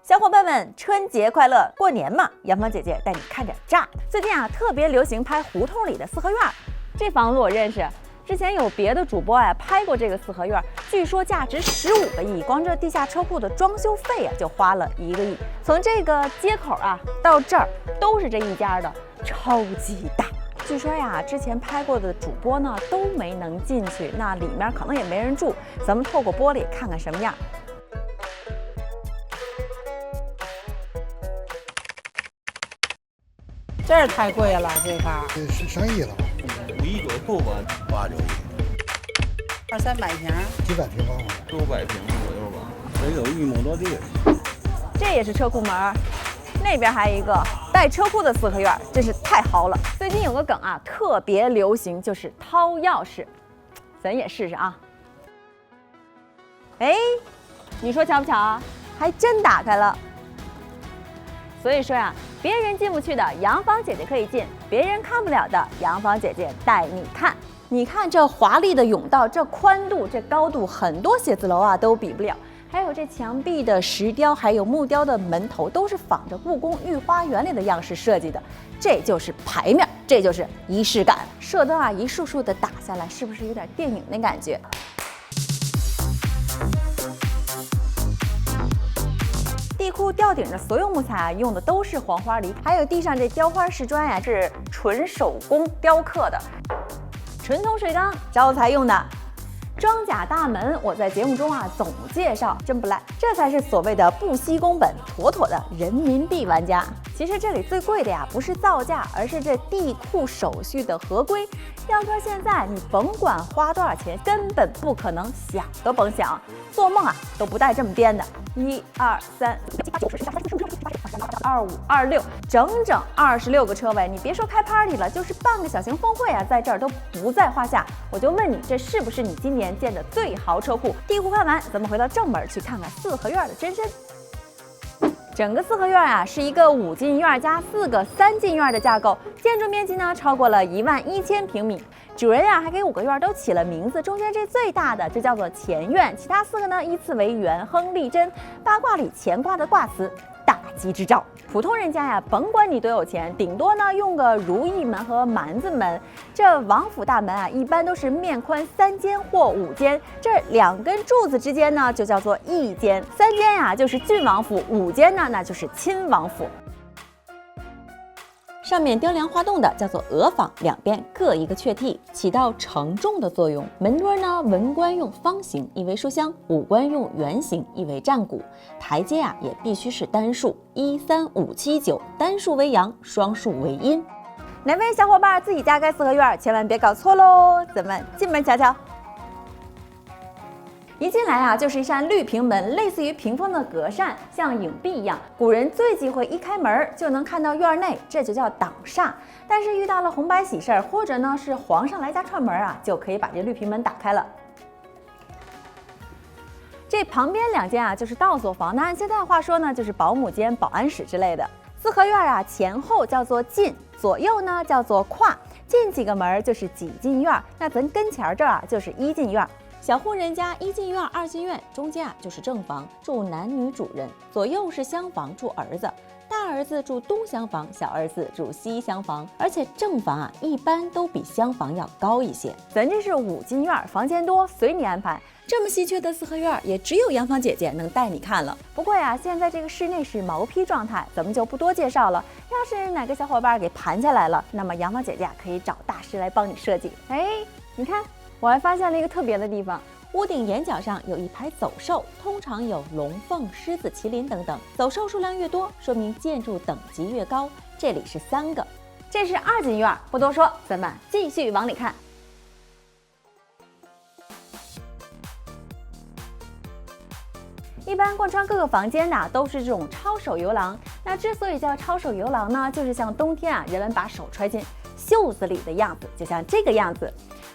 小伙伴们，春节快乐！过年嘛，阳光姐姐带你看点炸的。最近啊，特别流行拍胡同里的四合院。这房子我认识，之前有别的主播拍过这个四合院，据说价值15个亿，光这地下车库的装修费就花了1个亿。从这个街口到这儿都是这一家的，超级大。据说之前拍过的主播呢都没能进去，那里面可能也没人住，咱们透过玻璃看看什么样。这儿太贵了，这个是上亿了吧？5亿左右吧，8、9亿，200-300平，几百平方吧，600平左右吧，得有1亩多地。这也是车库门，那边还有一个带车库的四合院，真是太豪了。最近有个梗特别流行，就是掏钥匙，咱也试试啊。哎，你说巧不巧还真打开了。所以说别人进不去的洋房姐姐可以进，别人看不了的洋房姐姐带你看。你看这华丽的甬道，这宽度，这高度，很多写字楼都比不了。还有这墙壁的石雕，还有木雕的门头，都是仿着故宫御花园里的样式设计的。这就是牌面，这就是仪式感。射灯一束束的打下来，是不是有点电影那感觉？地库吊顶的所有木材用的都是黄花梨，还有地上这雕花石砖是纯手工雕刻的。纯铜水缸招财用的。装甲大门，我在节目中总介绍，真不赖，这才是所谓的不惜工本，妥妥的人民币玩家。其实这里最贵的不是造价，而是这地库手续的合规。要说现在你甭管花多少钱，根本不可能想都甭想，做梦都不带这么颠的。1、2、3、4、5、6、7、8、9、10、11、12、13、14、15、16，25、26，整整26个车位。你别说开 party 了，就是办个小型峰会在这儿都不在话下。我就问你，这是不是你今年见的最豪车库？地库看完，咱们回到正门去看看四合院的真身。整个四合院是一个5进院加4个3进院的架构，建筑面积呢超过了11000平米。主人还给5个院都起了名字，中间这最大的就叫做前院，其他4个呢依次为元亨利贞。八卦里乾卦的卦辞，大吉之兆。普通人家甭管你多有钱，顶多呢用个如意门和蛮子门。这王府大门一般都是面宽3间或5间，这2根柱子之间呢就叫做1间，3间就是郡王府，5间呢那就是亲王府。上面雕梁画栋的叫做额坊，两边各一个阙骶，起到承重的作用。门墩呢，文官用方形，意为书香；武官用圆形，意为战鼓。台阶也必须是单数，1、3、5、7、9，单数为阳，双数为阴。哪位小伙伴自己家盖四合院，千万别搞错喽！咱们进门瞧瞧。一进来就是一扇绿屏门，类似于屏风的隔扇，像影壁一样。古人最忌讳一开门就能看到院内，这就叫挡煞。但是遇到了红白喜事儿，或者呢是皇上来家串门就可以把这绿屏门打开了。这旁边2间就是倒座房，那按现在话说呢，就是保姆间、保安室之类的。四合院前后叫做进，左右呢叫做跨。进几个门就是几进院，那咱跟前这就是1进院。小户人家1进院、2进院，中间就是正房，住男女主人；左右是厢房，住儿子。大儿子住东厢房，小儿子住西厢房。而且正房一般都比厢房要高一些。咱这是5进院，房间多，随你安排。这么稀缺的四合院，也只有洋房姐姐能带你看了。不过现在这个室内是毛坯状态，咱们就不多介绍了。要是哪个小伙伴给盘下来了，那么洋房姐姐可以找大师来帮你设计。你看。我还发现了一个特别的地方，屋顶檐角上有一排走兽，通常有龙凤、狮子、麒麟等等。走兽数量越多，说明建筑等级越高。这里是3个，这是2进院，不多说，咱们继续往里看。一般贯穿各个房间的都是这种抄手游廊。那之所以叫抄手游廊呢，就是像冬天人们把手揣进袖子里的样子，就像这个样子。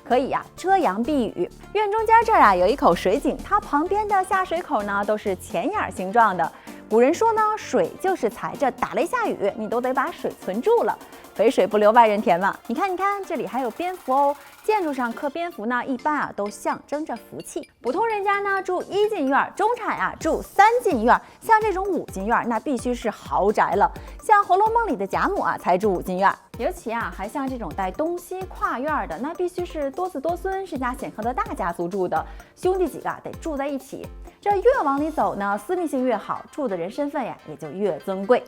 可以遮阳避雨。院中间这儿有一口水井，它旁边的下水口呢都是钱眼形状的。古人说呢，水就是财，这打雷下雨你都得把水存住了，肥水不流外人田嘛。你看，这里还有蝙蝠哦。建筑上刻蝙蝠呢，一般啊都象征着福气。普通人家呢住1进院，中产啊住3进院，像这种5进院那必须是豪宅了。像《红楼梦》里的贾母啊才住5进院，尤其啊还像这种带东西跨院的，那必须是多子多孙、身家显赫的大家族住的，兄弟几个得住在一起。这越往里走呢，私密性越好，住的人身份呀也就越尊贵。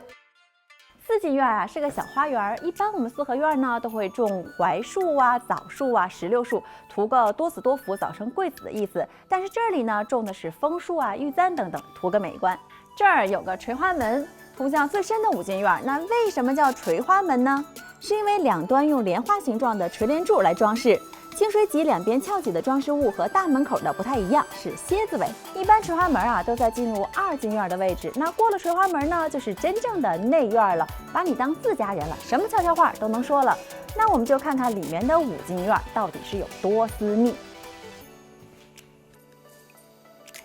4进院啊是个小花园，一般我们4合院呢都会种槐树啊、枣树啊、石榴树，图个多子多福、早生贵子的意思。但是这里呢种的是枫树啊、玉簪等等，图个美观。这儿有个垂花门，图像最深的5进院。那为什么叫垂花门呢？是因为两端用莲花形状的垂帘柱来装饰。清水脊两边翘起的装饰物和大门口的不太一样，是蝎子尾。一般垂花门啊都在进入2进院的位置，那过了垂花门呢，就是真正的内院了，把你当自家人了，什么悄悄话都能说了。那我们就看看里面的5进院到底是有多私密。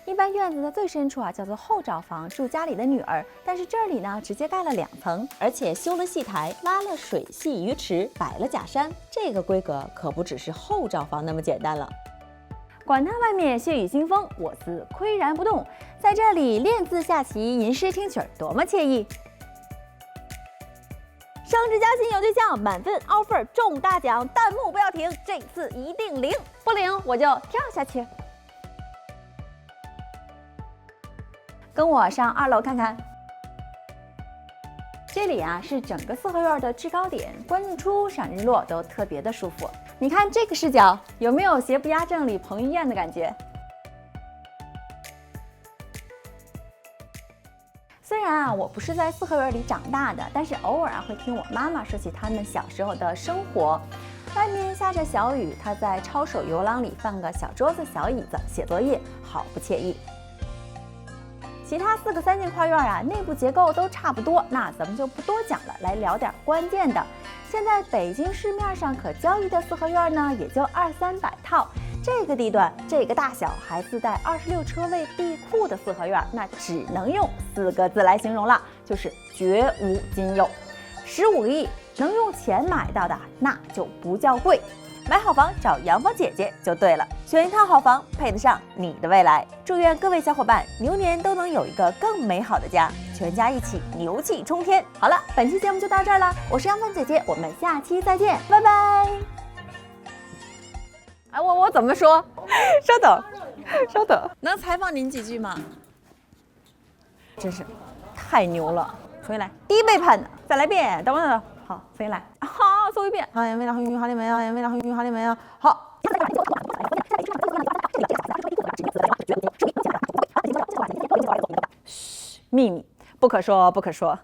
一般院子的最深处啊叫做后罩房，住家里的女儿。但是这里呢直接盖了2层，而且修了戏台，拉了水系鱼池，摆了假山。这个规格可不只是后罩房那么简单了。管他外面血雨腥风，我自岿然不动。在这里练字下棋，吟诗听曲，多么惬意！升职加薪有对象，满分 offer 中大奖，弹幕不要停，这次一定灵，不灵我就跳下去。跟我上2楼看看，这里啊是整个4合院的制高点，观日出、赏日落都特别的舒服。你看这个视角，有没有邪不压正里彭于晏的感觉？虽然啊我不是在4合院里长大的，但是偶尔啊会听我妈妈说起他们小时候的生活。外面下着小雨，她在抄手游廊里放个小桌子、小椅子写作业，好不惬意。其他4个3进跨院啊，内部结构都差不多，那咱们就不多讲了，来聊点关键的。现在北京市面上可交易的4合院呢，也就200-300套。这个地段、这个大小，还自带26车位地库的4合院，那只能用4个字来形容了，就是绝无仅有。15个亿能用钱买到的，那就不叫贵。买好房找杨芳姐姐就对了，选一套好房配得上你的未来。祝愿各位小伙伴牛年都能有一个更美好的家，全家一起牛气冲天。好了，本期节目就到这儿了，我是杨芳姐姐，我们下期再见，拜拜。哎，我怎么说？稍等，能采访您几句吗？真是太牛了！重新来，第一背叛的，再来一遍，等，好，重新来，好，走一遍。好，未来红运好利没啊？未来红运好利没啊？好。嘘，秘密，不可说，不可说。